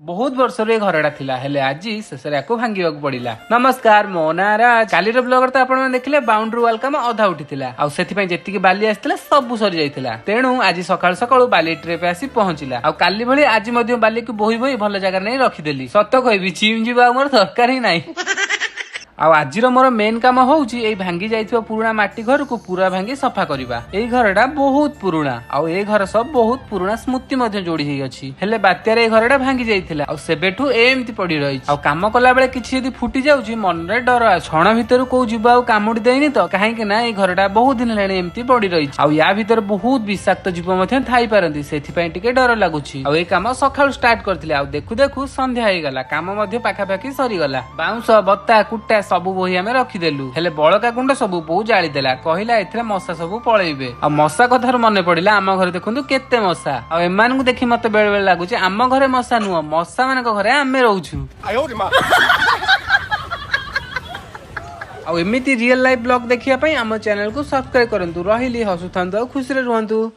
बहुत वर्ष रे घरटा थिला हेले आज शेषे याको भांगिबा पड़िला। नमस्कार मो ना राज। काली रो ब्लॉगर तो आपण देखिले बाउंड्री वाल काम अधा उठिथिला आ सेथि पई जेतिकी बाली आस्थिला सब सरी जाइथिला। तेणु आज सकाळ सकाळ बाली ट्रेप आसी पहुंचिला आ काली भली आज मध्य बाली को बोही बोही भल जगह नै रखिदेली। सत कहबी चिम जीवा मोर दरकार ही नाही। आज मोर मेन काम होउची ए भांगी जाइथिबा पुराना माटी घर को पूरा भांगी सफा करिबा। ए घरटा बहुत पुराना आ ए घर सब बहुत पुराना स्मृति मध्ये जोड़ी हेई अछि। हेले बात्यार ए घरटा भांगी जाइथिला आ सेबेठु एमति पड़ी रही आ काम कला बेले किछि यदि फुटी जाउची मन रे डर आ छण भीतर को जीवा आ कामुडी देइनी तो काहे कि ना ए घरटा बहुत दिन लेने एमति पड़ी रही आ या भीतर बहुत विषाक्त जीव मध्ये थाई पारंती सेथि पई टिके डर लागुची। आ ए काम सकाळ स्टार्ट करथिले आ देखु देखु संध्या हेई गला। काम मध्ये पाखा पाखी सरी गला। बाउंस बत्ता कुट्टा सबु बोही आमे रखिदेलु। हेले बळका कुंड सबु बहु जाली देला। कहिला एथरे मशा सबु पळेइबे आ मशा कथार मने पडिला आम घरे देखंतु केते मशा आ एमान को देखि मते बेल बेल लागुची आम घरे मशा नुह मशा माने को घरे आमे रहउछु। आ एमिति रियल लाइफ ब्लॉग देखिया पई आम चैनल को सब्सक्राइब करंतु। रहिली हसुथांतु खुशी रे रुहंतु।